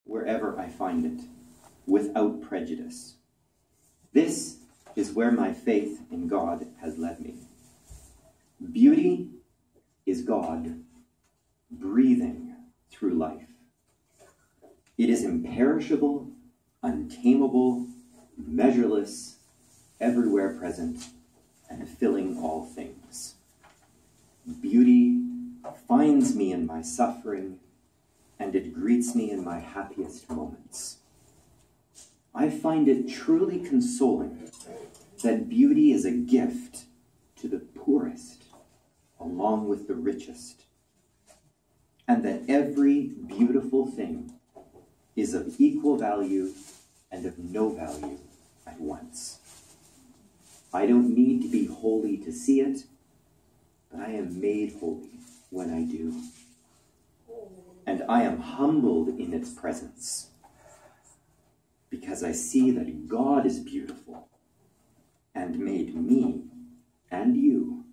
wherever I find it, without prejudice. This is where my faith in God has led me. Beauty is God breathing through life. It is imperishable, untamable, measureless, everywhere present, and filling all things. Beauty finds me in my suffering, and it greets me in my happiest moments. I find it truly consoling that beauty is a gift to the poorest, along with the richest, and that every beautiful thing is of equal value and of no value at once. I don't need to be holy to see it, but I am made holy when I do. And I am humbled in its presence, because I see that God is beautiful and made me and you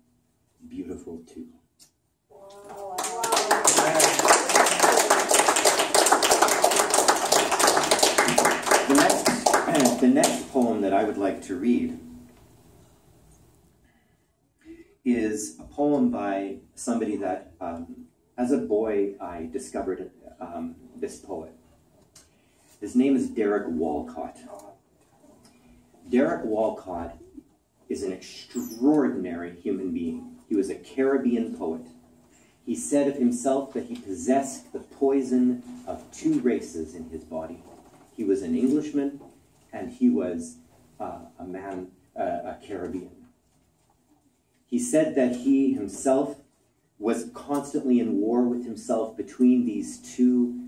beautiful too. The next poem that I would like to read is a poem by somebody that, as a boy, I discovered this poet. His name is Derek Walcott. Derek Walcott is an extraordinary human being. He was a Caribbean poet. He said of himself that he possessed the poison of two races in his body. He was an Englishman, and he was a Caribbean. He said that he himself was constantly in war with himself between these two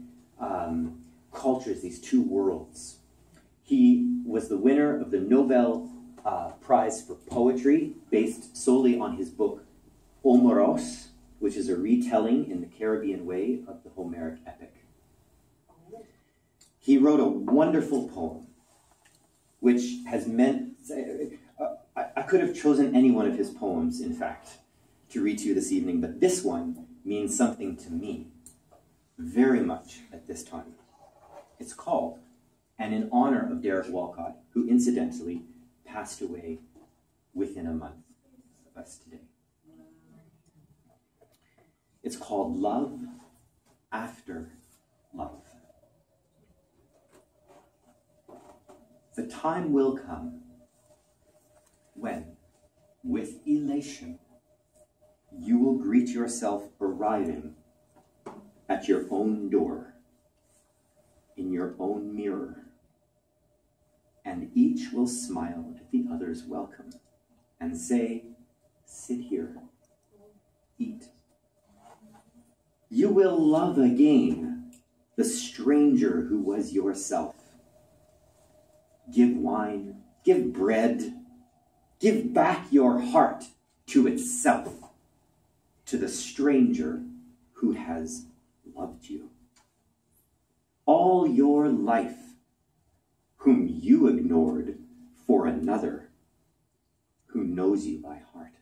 cultures, these two worlds. He was the winner of the Nobel Prize for Poetry, based solely on his book Omoros, which is a retelling in the Caribbean way of the Homeric epic. He wrote a wonderful poem, which has meant, I could have chosen any one of his poems, in fact, to read to you this evening, but this one means something to me very much at this time. It's called, and in honor of Derek Walcott, who incidentally passed away within a month of us today. It's called Love After Love. The time will come when, with elation, you will greet yourself arriving at your own door, in your own mirror, and each will smile at the other's welcome and say, "Sit here, eat." You will love again the stranger who was yourself. Give wine, give bread, give back your heart to itself, to the stranger who has loved you. All your life, whom you ignored for another who knows you by heart.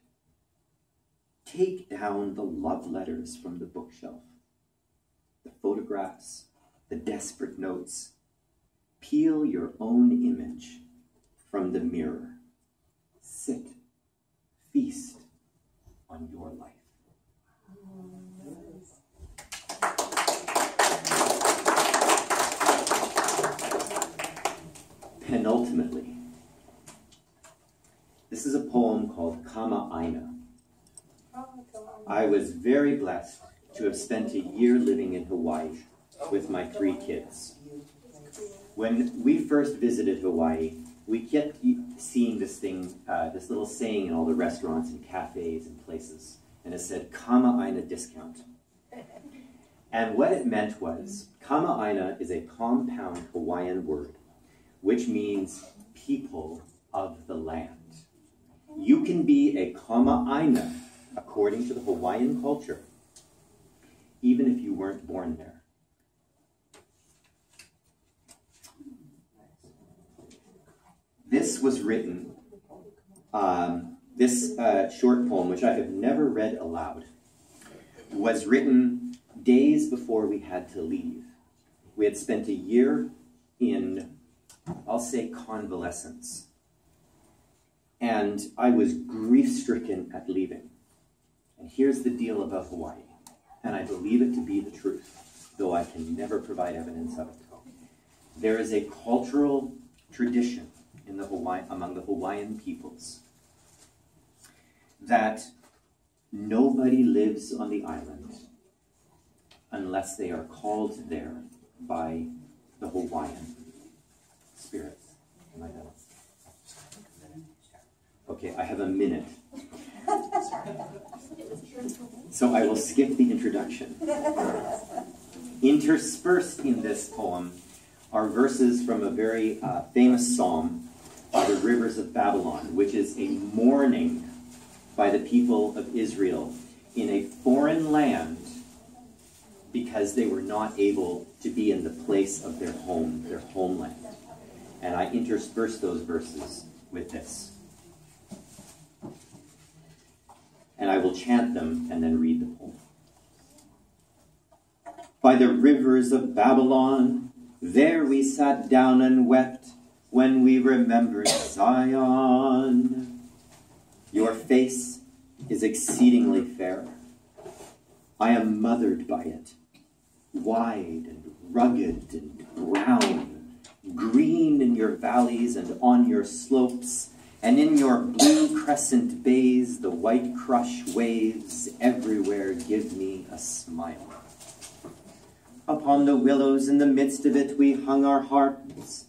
Take down the love letters from the bookshelf, the photographs, the desperate notes. Peel your own image from the mirror. Sit, feast on your life. Penultimately, this is a poem called Kama Aina. I was very blessed to have spent a year living in Hawaii with my 3 kids. When we first visited Hawaii, we kept seeing this thing, this little saying in all the restaurants and cafes and places, and it said, Kama Aina discount. And what it meant was, Kama Aina is a compound Hawaiian word, which means people of the land. You can be a Kama Aina, according to the Hawaiian culture, even if you weren't born there. This was written, this short poem, which I have never read aloud, was written days before we had to leave. We had spent a year in, I'll say, convalescence. And I was grief-stricken at leaving. And here's the deal about Hawaii, and I believe it to be the truth, though I can never provide evidence of it. There is a cultural tradition in among the Hawaiian peoples that nobody lives on the island unless they are called there by the Hawaiian spirits. Am I done? Okay, I have a minute. So I will skip the introduction. Interspersed in this poem are verses from a very famous psalm, The Rivers of Babylon, which is a mourning by the people of Israel in a foreign land because they were not able to be in the place of their home, their homeland. And I intersperse those verses with this. And I will chant them and then read the poem. By the rivers of Babylon, there we sat down and wept when we remembered Zion. Your face is exceedingly fair. I am mothered by it, wide and rugged and brown, green in your valleys and on your slopes, and in your blue crescent bays, the white crush waves everywhere give me a smile. Upon the willows in the midst of it we hung our harps.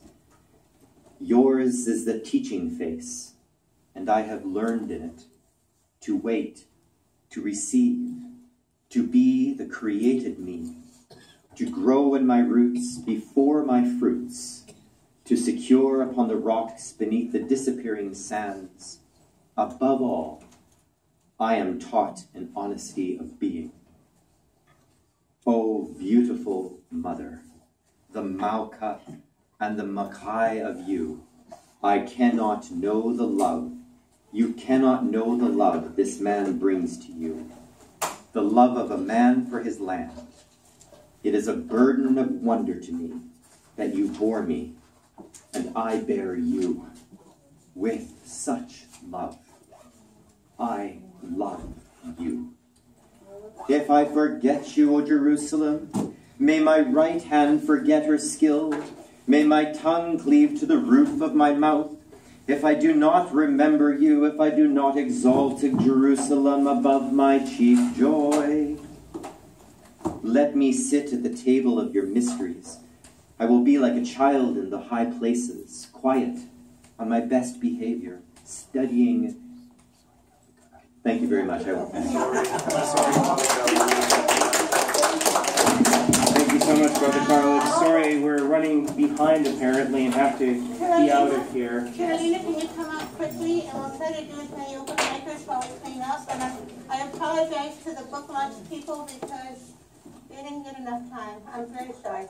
Yours is the teaching face, and I have learned in it to wait, to receive, to be the created me, to grow in my roots before my fruits, to secure upon the rocks beneath the disappearing sands. Above all, I am taught an honesty of being. O beautiful mother, the Mauka and the Makai of you, I cannot know the love. You cannot know the love this man brings to you. The love of a man for his land. It is a burden of wonder to me that you bore me, and I bear you with such love. I love you. If I forget you, O Jerusalem, may my right hand forget her skill. May my tongue cleave to the roof of my mouth. If I do not remember you, if I do not exalt Jerusalem above my chief joy, let me sit at the table of your mysteries. I will be like a child in the high places, quiet, on my best behavior, studying. Thank you very much. I will finish. Thank you so much, Brother Carlos. Sorry, we're running behind apparently and have to be out of here. Carolina, can you come up quickly and we'll try to do as many open micers while we clean up. And I apologize to the book launch people because they didn't get enough time. I'm very sorry.